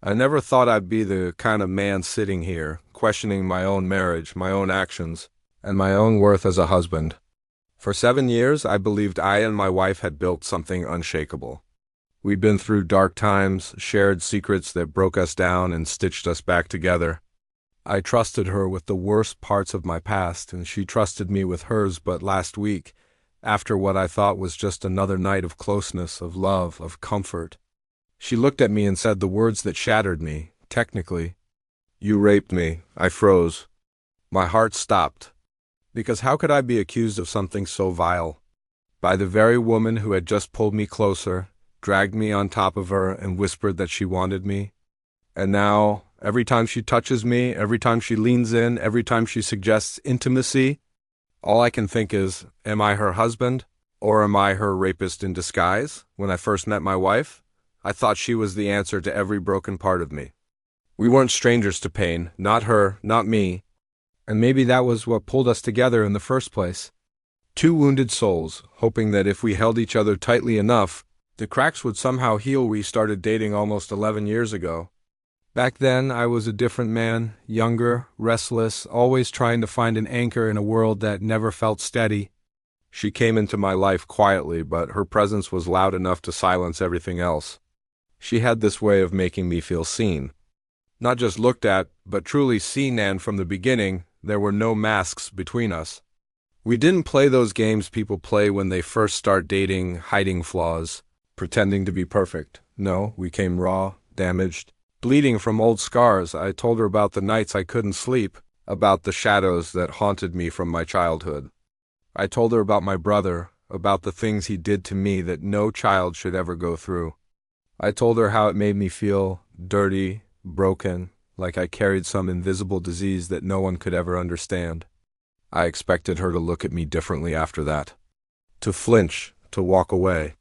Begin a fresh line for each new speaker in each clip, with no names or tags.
I never thought I'd be the kind of man sitting here, questioning my own marriage, my own actions, and my own worth as a husband. For 7 years, I believed I and my wife had built something unshakable. We'd been through dark times, shared secrets that broke us down and stitched us back together. I trusted her with the worst parts of my past, and she trusted me with hers. But last week, after what I thought was just another night of closeness, of love, of comfort, she looked at me and said the words that shattered me, technically. "You raped me." I froze. My heart stopped. Because how could I be accused of something so vile? By the very woman who had just pulled me closer, dragged me on top of her, and whispered that she wanted me. And now, every time she touches me, every time she leans in, every time she suggests intimacy, all I can think is, am I her husband? Or am I her rapist in disguise? When I first met my wife, I thought she was the answer to every broken part of me. We weren't strangers to pain, not her, not me. And maybe that was what pulled us together in the first place. Two wounded souls, hoping that if we held each other tightly enough, the cracks would somehow heal. We started dating almost 11 years ago. Back then, I was a different man, younger, restless, always trying to find an anchor in a world that never felt steady. She came into my life quietly, but her presence was loud enough to silence everything else. She had this way of making me feel seen. Not just looked at, but truly seen, and from the beginning, there were no masks between us. We didn't play those games people play when they first start dating, hiding flaws, pretending to be perfect. No, we came raw, damaged, bleeding from old scars. I told her about the nights I couldn't sleep, about the shadows that haunted me from my childhood. I told her about my brother, about the things he did to me that no child should ever go through. I told her how it made me feel dirty, broken, like I carried some invisible disease that no one could ever understand. I expected her to look at me differently after that, to flinch, to walk away.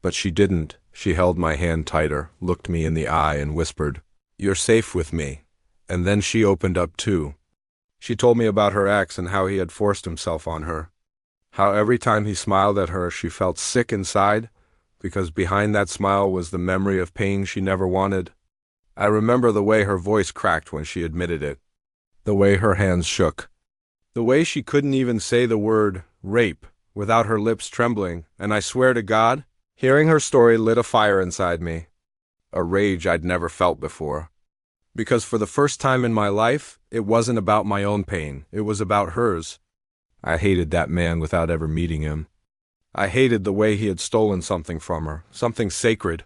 But she didn't. She held my hand tighter, looked me in the eye, and whispered, "You're safe with me." And then she opened up too. She told me about her ex and how he had forced himself on her. How every time he smiled at her, she felt sick inside, because behind that smile was the memory of pain she never wanted. I remember the way her voice cracked when she admitted it, the way her hands shook, the way she couldn't even say the word rape without her lips trembling, and I swear to God, hearing her story lit a fire inside me, a rage I'd never felt before. Because for the first time in my life, it wasn't about my own pain, it was about hers. I hated that man without ever meeting him. I hated the way he had stolen something from her, something sacred.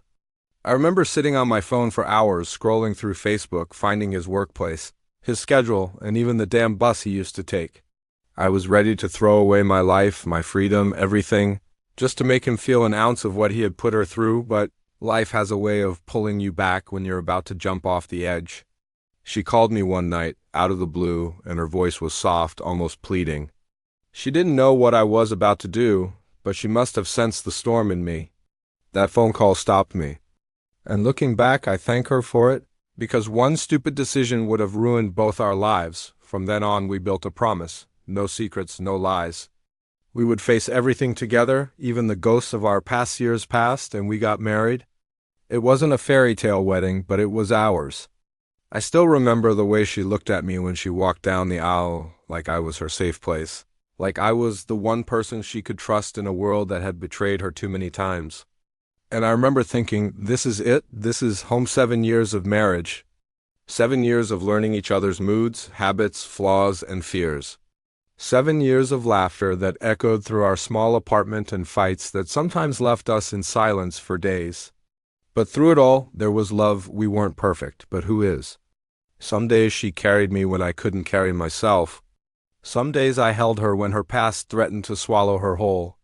I remember sitting on my phone for hours, scrolling through Facebook, finding his workplace, his schedule, and even the damn bus he used to take. I was ready to throw away my life, my freedom, everything, just to make him feel an ounce of what he had put her through, but life has a way of pulling you back when you're about to jump off the edge. She called me one night, out of the blue, and her voice was soft, almost pleading. She didn't know what I was about to do, but she must have sensed the storm in me. That phone call stopped me. And looking back, I thank her for it, because one stupid decision would have ruined both our lives. From then on, we built a promise. No secrets, no lies. We would face everything together, even the ghosts of our past years past, and we got married. It wasn't a fairy tale wedding, but it was ours. I still remember the way she looked at me when she walked down the aisle, like I was her safe place, like I was the one person she could trust in a world that had betrayed her too many times. And I remember thinking, this is it? This is home 7 years of marriage. 7 years of learning each other's moods, habits, flaws, and fears. 7 years of laughter that echoed through our small apartment and fights that sometimes left us in silence for days. But through it all, there was love. We weren't perfect, but who is? Some days she carried me when I couldn't carry myself. Some days I held her when her past threatened to swallow her whole.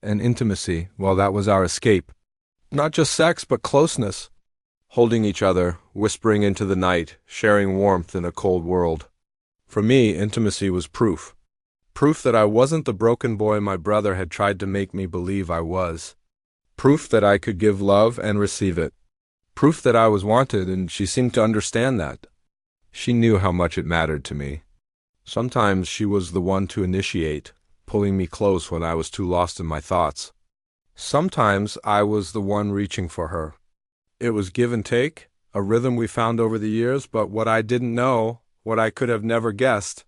And intimacy, well, that was our escape. Not just sex, but closeness. Holding each other, whispering into the night, sharing warmth in a cold world. For me, intimacy was proof. Proof that I wasn't the broken boy my brother had tried to make me believe I was. Proof that I could give love and receive it. Proof that I was wanted, and she seemed to understand that. She knew how much it mattered to me. Sometimes she was the one to initiate, pulling me close when I was too lost in my thoughts. Sometimes I was the one reaching for her. It was give and take, a rhythm we found over the years, but what I didn't know, what I could have never guessed,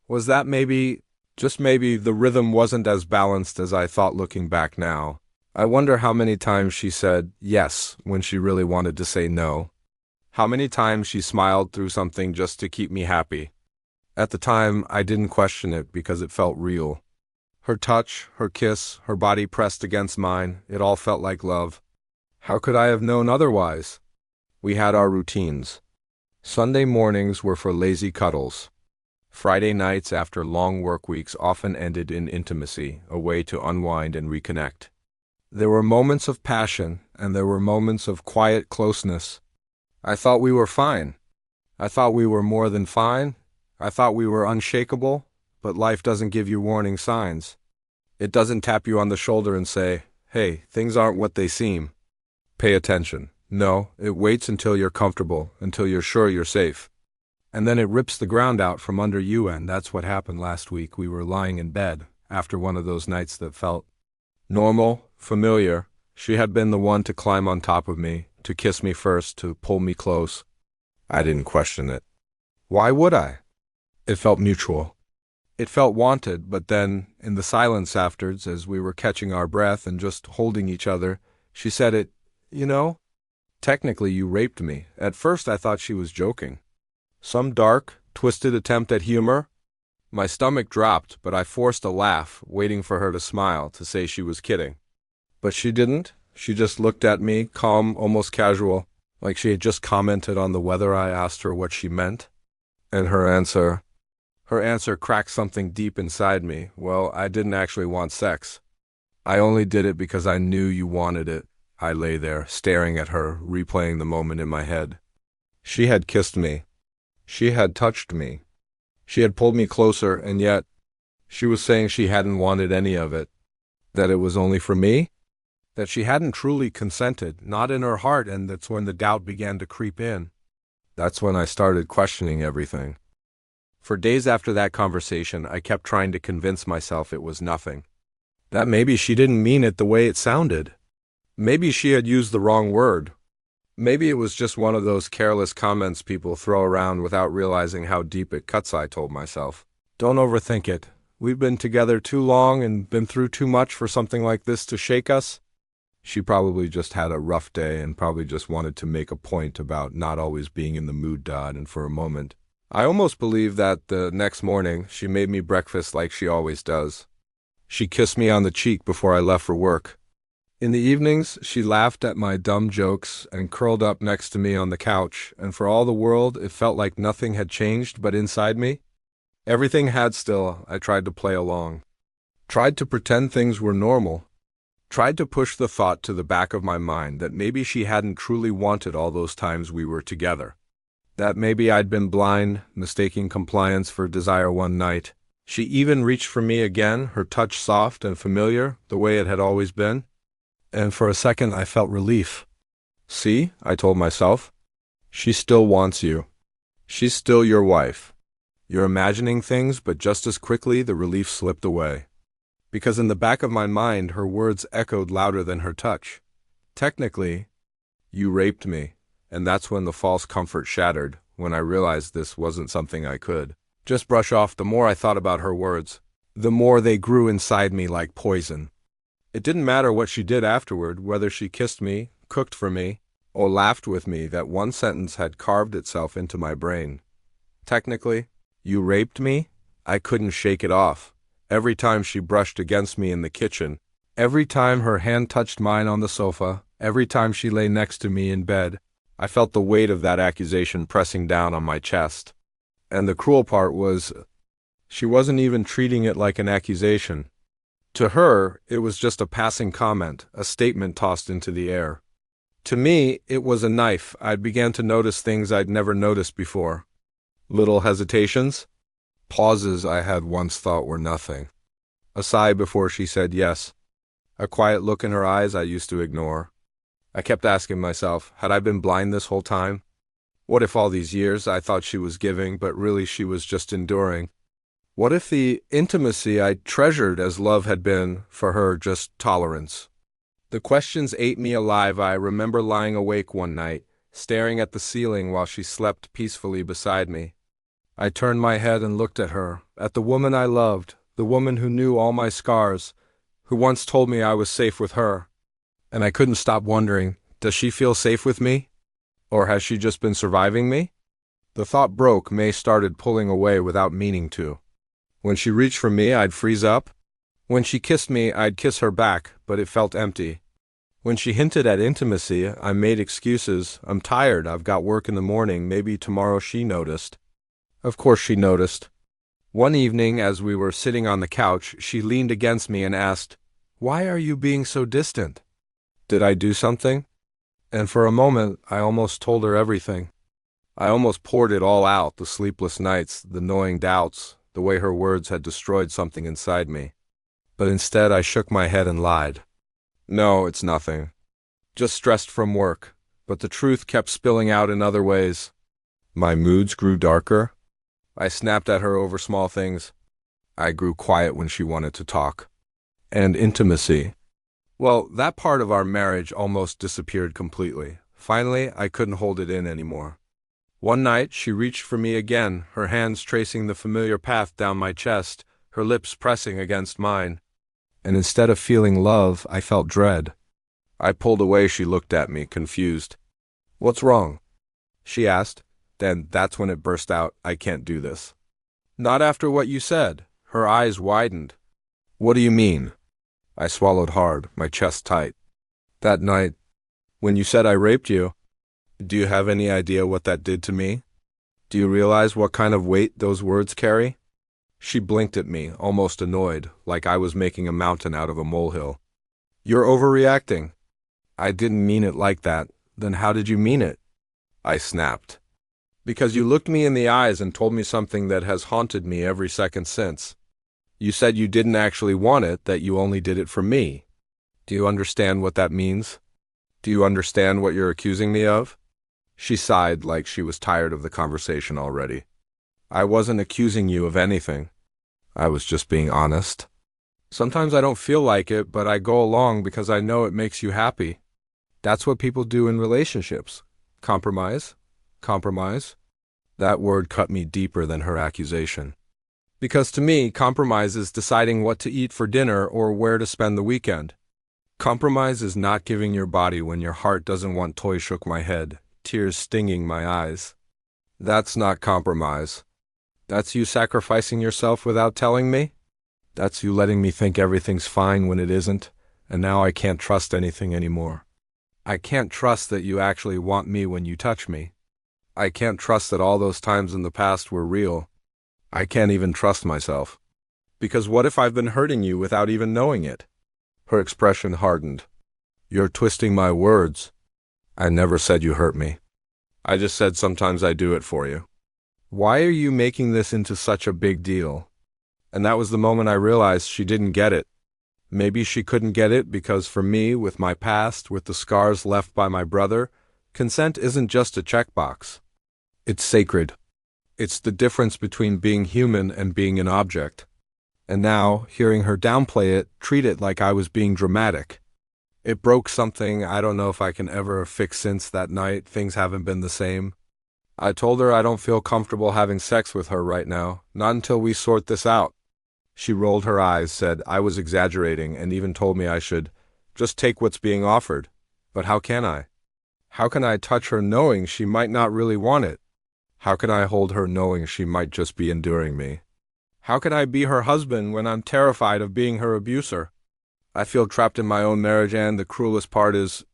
was that maybe, just maybe, the rhythm wasn't as balanced as I thought looking back now. I wonder how many times she said yes when she really wanted to say no. How many times she smiled through something just to keep me happy. At the time, I didn't question it because it felt real. Her touch, her kiss, her body pressed against mine, it all felt like love. How could I have known otherwise? We had our routines. Sunday mornings were for lazy cuddles. Friday nights after long work weeks often ended in intimacy, a way to unwind and reconnect. There were moments of passion, and there were moments of quiet closeness. I thought we were fine. I thought we were more than fine. I thought we were unshakable, but life doesn't give you warning signs. It doesn't tap you on the shoulder and say, hey, things aren't what they seem. Pay attention. No, it waits until you're comfortable, until you're sure you're safe. And then it rips the ground out from under you, and that's what happened last week. We were lying in bed after one of those nights that felt normal, familiar. She had been the one to climb on top of me, to kiss me first, to pull me close. I didn't question it. Why would I? It felt mutual. It felt wanted, but then, in the silence afterwards, as we were catching our breath and just holding each other, she said it, technically you raped me. At first I thought she was joking. Some dark, twisted attempt at humor? My stomach dropped, but I forced a laugh, waiting for her to smile, to say she was kidding. But she didn't. She just looked at me, calm, almost casual, like she had just commented on the weather. I asked her what she meant. And her answer cracked something deep inside me. Well, I didn't actually want sex. I only did it because I knew you wanted it. I lay there, staring at her, replaying the moment in my head. She had kissed me. She had touched me. She had pulled me closer, and yet she was saying she hadn't wanted any of it. That it was only for me? That she hadn't truly consented, not in her heart, and that's when the doubt began to creep in. That's when I started questioning everything. For days after that conversation, I kept trying to convince myself it was nothing. That maybe she didn't mean it the way it sounded. Maybe she had used the wrong word. Maybe it was just one of those careless comments people throw around without realizing how deep it cuts, I told myself. Don't overthink it. We've been together too long and been through too much for something like this to shake us. She probably just had a rough day and probably just wanted to make a point about not always being in the mood, Dodd, and for a moment. I almost believe that the next morning she made me breakfast like she always does. She kissed me on the cheek before I left for work. In the evenings, she laughed at my dumb jokes and curled up next to me on the couch, and for all the world, it felt like nothing had changed, but inside me, everything had still. I tried to play along. Tried to pretend things were normal. Tried to push the thought to the back of my mind that maybe she hadn't truly wanted all those times we were together. That maybe I'd been blind, mistaking compliance for desire one night. She even reached for me again, her touch soft and familiar, the way it had always been. And for a second I felt relief. See, I told myself, she still wants you. She's still your wife. You're imagining things, but just as quickly the relief slipped away. Because in the back of my mind, her words echoed louder than her touch. Technically, you raped me, and that's when the false comfort shattered, when I realized this wasn't something I could just brush off. The more I thought about her words, the more they grew inside me like poison. It didn't matter what she did afterward, whether she kissed me, cooked for me, or laughed with me. That one sentence had carved itself into my brain. Technically, you raped me? I couldn't shake it off. Every time she brushed against me in the kitchen, every time her hand touched mine on the sofa, every time she lay next to me in bed, I felt the weight of that accusation pressing down on my chest. And the cruel part was, she wasn't even treating it like an accusation. To her, it was just a passing comment, a statement tossed into the air. To me, it was a knife. I began to notice things I'd never noticed before. Little hesitations, pauses I had once thought were nothing. A sigh before she said yes. A quiet look in her eyes I used to ignore. I kept asking myself, had I been blind this whole time? What if all these years I thought she was giving, but really she was just enduring? What if the intimacy I treasured as love had been, for her, just tolerance? The questions ate me alive. I remember lying awake one night, staring at the ceiling while she slept peacefully beside me. I turned my head and looked at her, at the woman I loved, the woman who knew all my scars, who once told me I was safe with her. And I couldn't stop wondering, does she feel safe with me? Or has she just been surviving me? The thought broke. May started pulling away without meaning to. When she reached for me, I'd freeze up. When she kissed me, I'd kiss her back, but it felt empty. When she hinted at intimacy, I made excuses. I'm tired, I've got work in the morning, maybe tomorrow. She noticed. Of course she noticed. One evening, as we were sitting on the couch, she leaned against me and asked, "Why are you being so distant? Did I do something?" And for a moment, I almost told her everything. I almost poured it all out, the sleepless nights, the gnawing doubts, the way her words had destroyed something inside me. But instead, I shook my head and lied. No, it's nothing. Just stressed from work. But the truth kept spilling out in other ways. My moods grew darker. I snapped at her over small things. I grew quiet when she wanted to talk. And intimacy. Well, that part of our marriage almost disappeared completely. Finally, I couldn't hold it in anymore. One night, she reached for me again, her hands tracing the familiar path down my chest, her lips pressing against mine. And instead of feeling love, I felt dread. I pulled away. She looked at me, confused. "What's wrong?" she asked. Then that's when it burst out, "I can't do this." "Not after what you said." Her eyes widened. "What do you mean?" I swallowed hard, my chest tight. "That night, when you said I raped you, do you have any idea what that did to me? Do you realize what kind of weight those words carry?" She blinked at me, almost annoyed, like I was making a mountain out of a molehill. "You're overreacting." "I didn't mean it like that." "Then how did you mean it?" I snapped. "Because you looked me in the eyes and told me something that has haunted me every second since. You said you didn't actually want it, that you only did it for me. Do you understand what that means? Do you understand what you're accusing me of?" She sighed like she was tired of the conversation already. "I wasn't accusing you of anything. I was just being honest. Sometimes I don't feel like it, but I go along because I know it makes you happy. That's what people do in relationships. Compromise. Compromise." That word cut me deeper than her accusation. Because to me, compromise is deciding what to eat for dinner or where to spend the weekend. Compromise is not giving your body when your heart doesn't want. Toy shook my head, tears stinging my eyes. That's not compromise. That's you sacrificing yourself without telling me? That's you letting me think everything's fine when it isn't, and now I can't trust anything anymore. I can't trust that you actually want me when you touch me. I can't trust that all those times in the past were real. I can't even trust myself. Because what if I've been hurting you without even knowing it? Her expression hardened. You're twisting my words. I never said you hurt me. I just said sometimes I do it for you. Why are you making this into such a big deal? And that was the moment I realized she didn't get it. Maybe she couldn't get it because for me, with my past, with the scars left by my brother, consent isn't just a checkbox. It's sacred. It's the difference between being human and being an object. And now, hearing her downplay it, treat it like I was being dramatic. It broke something I don't know if I can ever fix. Since that night, things haven't been the same. I told her I don't feel comfortable having sex with her right now, not until we sort this out. She rolled her eyes, said I was exaggerating, and even told me I should just take what's being offered. But how can I? How can I touch her knowing she might not really want it? How can I hold her knowing she might just be enduring me? How can I be her husband when I'm terrified of being her abuser? I feel trapped in my own marriage, and the cruelest part is,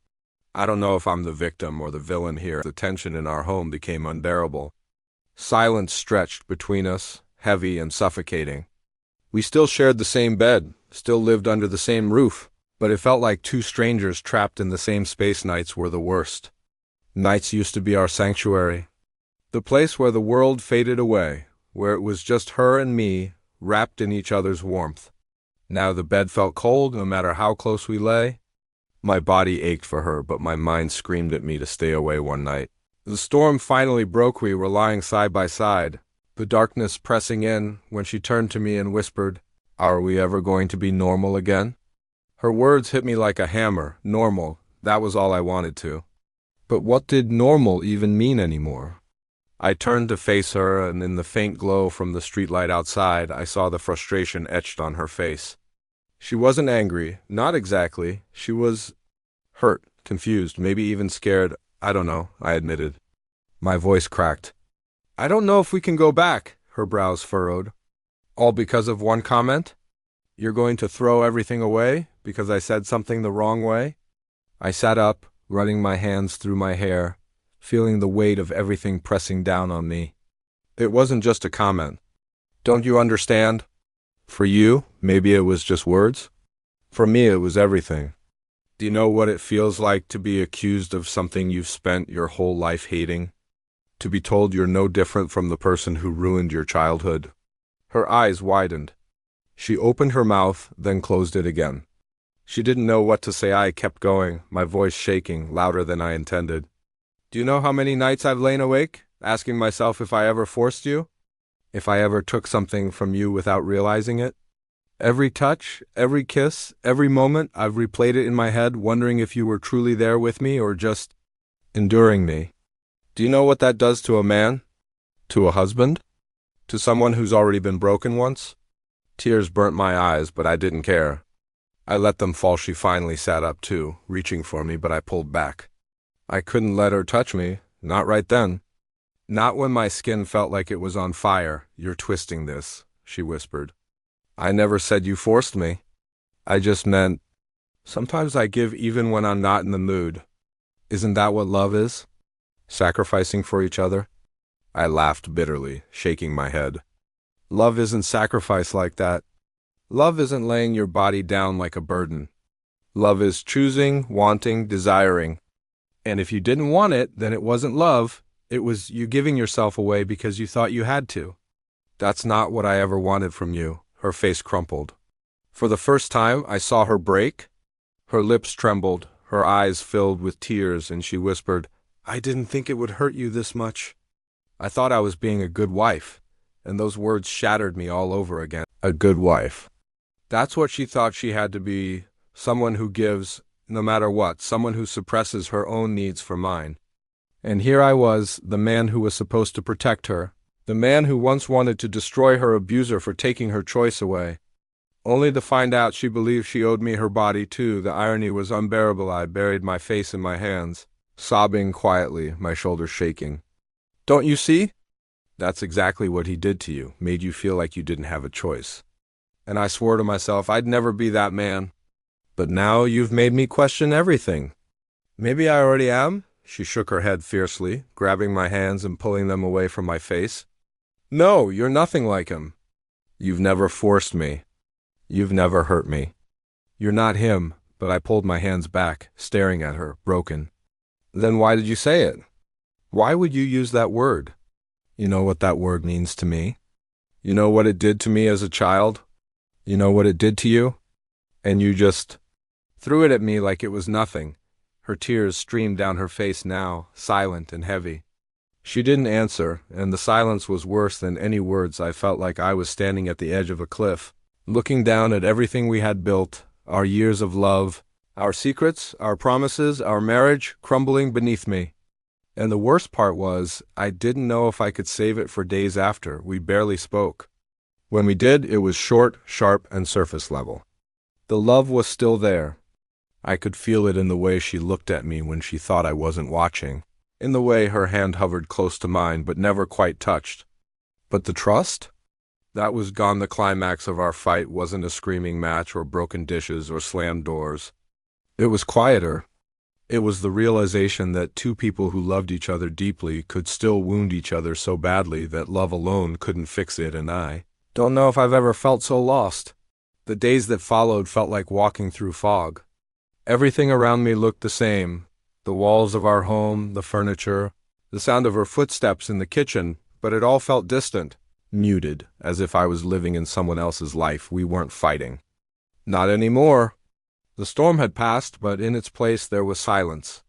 I don't know if I'm the victim or the villain here. The tension in our home became unbearable. Silence stretched between us, heavy and suffocating. We still shared the same bed, still lived under the same roof, but it felt like two strangers trapped in the same space. Nights were the worst. Nights used to be our sanctuary. The place where the world faded away, where it was just her and me, wrapped in each other's warmth. Now the bed felt cold, no matter how close we lay. My body ached for her, but my mind screamed at me to stay away one night. The storm finally broke. We were lying side by side, the darkness pressing in, when she turned to me and whispered, "Are we ever going to be normal again?" Her words hit me like a hammer. Normal, that was all I wanted to. But what did normal even mean anymore? I turned to face her, and in the faint glow from the streetlight outside, I saw the frustration etched on her face. She wasn't angry, not exactly. She was hurt, confused, maybe even scared. I don't know, I admitted. My voice cracked. I don't know if we can go back, her brows furrowed. All because of one comment? You're going to throw everything away because I said something the wrong way? I sat up, running my hands through my hair, feeling the weight of everything pressing down on me. It wasn't just a comment. Don't you understand? For you, maybe it was just words. For me, it was everything. Do you know what it feels like to be accused of something you've spent your whole life hating? To be told you're no different from the person who ruined your childhood? Her eyes widened. She opened her mouth, then closed it again. She didn't know what to say. I kept going, my voice shaking, louder than I intended. Do you know how many nights I've lain awake, asking myself if I ever forced you? If I ever took something from you without realizing it? Every touch, every kiss, every moment, I've replayed it in my head, wondering if you were truly there with me or just enduring me. Do you know what that does to a man? To a husband? To someone who's already been broken once? Tears burnt my eyes, but I didn't care. I let them fall. She finally sat up too, reaching for me, but I pulled back. I couldn't let her touch me, not right then. Not when my skin felt like it was on fire. You're twisting this, she whispered. I never said you forced me. I just meant, sometimes I give even when I'm not in the mood. Isn't that what love is? Sacrificing for each other? I laughed bitterly, shaking my head. Love isn't sacrifice like that. Love isn't laying your body down like a burden. Love is choosing, wanting, desiring. And if you didn't want it, then it wasn't love. It was you giving yourself away because you thought you had to. That's not what I ever wanted from you. Her face crumpled. For the first time, I saw her break. Her lips trembled, her eyes filled with tears, and she whispered, I didn't think it would hurt you this much. I thought I was being a good wife, and those words shattered me all over again. A good wife. That's what she thought she had to be, someone who gives, no matter what, someone who suppresses her own needs for mine. And here I was, the man who was supposed to protect her, the man who once wanted to destroy her abuser for taking her choice away. Only to find out she believed she owed me her body too. The irony was unbearable. I buried my face in my hands, sobbing quietly, my shoulders shaking. Don't you see? That's exactly what he did to you, made you feel like you didn't have a choice. And I swore to myself I'd never be that man. But now you've made me question everything. Maybe I already am? She shook her head fiercely, grabbing my hands and pulling them away from my face. No, you're nothing like him. You've never forced me. You've never hurt me. You're not him, but I pulled my hands back, staring at her, broken. Then why did you say it? Why would you use that word? You know what that word means to me? You know what it did to me as a child? You know what it did to you? And you just threw it at me like it was nothing. Her tears streamed down her face now, silent and heavy. She didn't answer, and the silence was worse than any words. I felt like I was standing at the edge of a cliff, looking down at everything we had built, our years of love, our secrets, our promises, our marriage, crumbling beneath me. And the worst part was, I didn't know if I could save it for days after. We barely spoke. When we did, it was short, sharp, and surface level. The love was still there. I could feel it in the way she looked at me when she thought I wasn't watching, in the way her hand hovered close to mine but never quite touched. But the trust? That was gone. The climax of our fight wasn't a screaming match or broken dishes or slammed doors. It was quieter. It was the realization that two people who loved each other deeply could still wound each other so badly that love alone couldn't fix it, and I don't know if I've ever felt so lost. The days that followed felt like walking through fog. Everything around me looked the same. The walls of our home, the furniture, the sound of her footsteps in the kitchen, but it all felt distant, muted, as if I was living in someone else's life. We weren't fighting. Not anymore. The storm had passed, but in its place there was silence.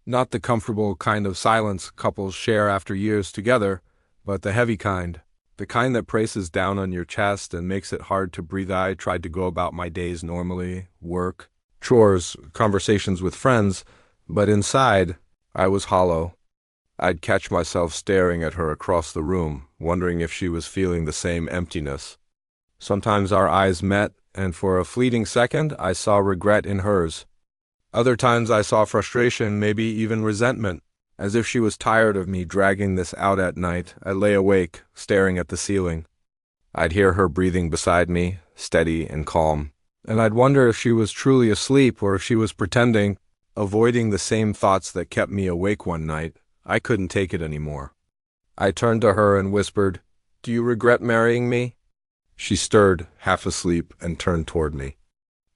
Not the comfortable kind of silence couples share after years together, but the heavy kind. The kind that presses down on your chest and makes it hard to breathe. I tried to go about my days normally, work, chores, conversations with friends, but inside, I was hollow. I'd catch myself staring at her across the room, wondering if she was feeling the same emptiness. Sometimes our eyes met, and for a fleeting second, I saw regret in hers. Other times I saw frustration, maybe even resentment. As if she was tired of me dragging this out at night, I lay awake, staring at the ceiling. I'd hear her breathing beside me, steady and calm, and I'd wonder if she was truly asleep or if she was pretending, avoiding the same thoughts that kept me awake one night. I couldn't take it anymore. I turned to her and whispered, "Do you regret marrying me?" She stirred, half asleep, and turned toward me.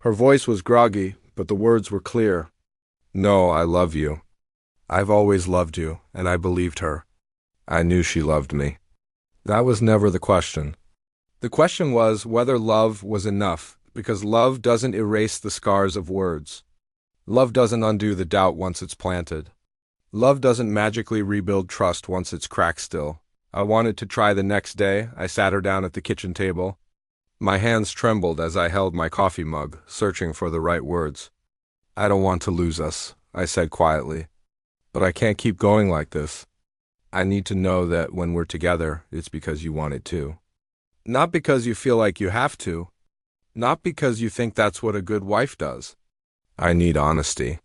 Her voice was groggy, but the words were clear. "No, I love you. I've always loved you," and I believed her. I knew she loved me. That was never the question. The question was whether love was enough, because love doesn't erase the scars of words. Love doesn't undo the doubt once it's planted. Love doesn't magically rebuild trust once it's cracked still. I wanted to try the next day. I sat her down at the kitchen table. My hands trembled as I held my coffee mug, searching for the right words. "I don't want to lose us," I said quietly. "But I can't keep going like this. I need to know that when we're together, it's because you want it too. Not because you feel like you have to. Not because you think that's what a good wife does. I need honesty.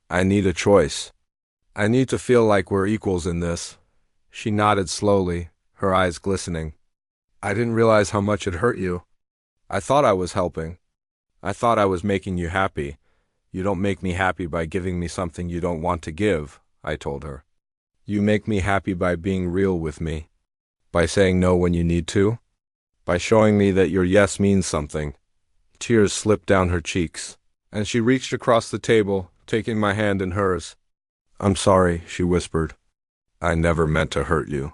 I need a choice. I need to feel like we're equals in this." She nodded slowly, her eyes glistening. "I didn't realize how much it hurt you. I thought I was helping. I thought I was making you happy. You don't make me happy by giving me something you don't want to give," I told her. "You make me happy by being real with me, by saying no when you need to, by showing me that your yes means something." Tears slipped down her cheeks, and she reached across the table, taking my hand in hers. "I'm sorry," she whispered. "I never meant to hurt you.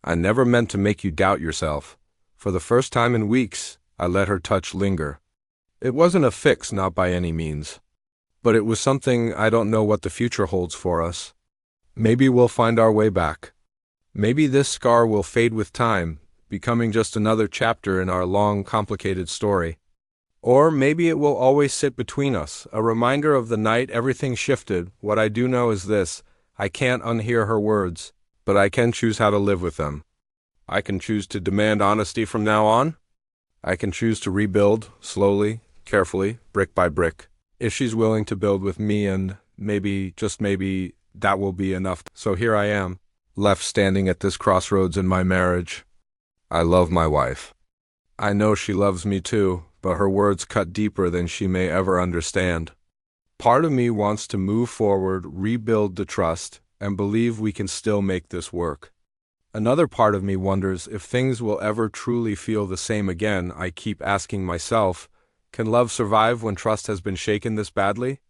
I never meant to make you doubt yourself." For the first time in weeks, I let her touch linger. It wasn't a fix, not by any means. But it was something. I don't know what the future holds for us. Maybe we'll find our way back. Maybe this scar will fade with time, becoming just another chapter in our long, complicated story. Or maybe it will always sit between us, a reminder of the night everything shifted. What I do know is this: I can't unhear her words, but I can choose how to live with them. I can choose to demand honesty from now on. I can choose to rebuild, slowly, carefully, brick by brick. If she's willing to build with me, and maybe, just maybe, that will be enough. So here I am, left standing at this crossroads in my marriage. I love my wife. I know she loves me too, but her words cut deeper than she may ever understand. Part of me wants to move forward, rebuild the trust, and believe we can still make this work. Another part of me wonders if things will ever truly feel the same again. I keep asking myself, can love survive when trust has been shaken this badly?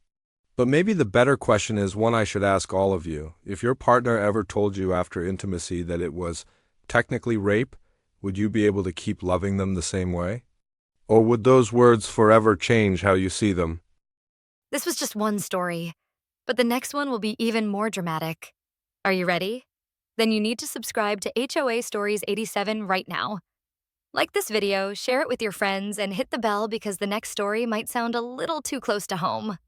But maybe the better question is one I should ask all of you. If your partner ever told you after intimacy that it was technically rape, would you be able to keep loving them the same way? Or would those words forever change how you see them?
This was just one story, but the next one will be even more dramatic. Are you ready? Then you need to subscribe to HOA Stories 87 right now. Like this video, share it with your friends, and hit the bell because the next story might sound a little too close to home.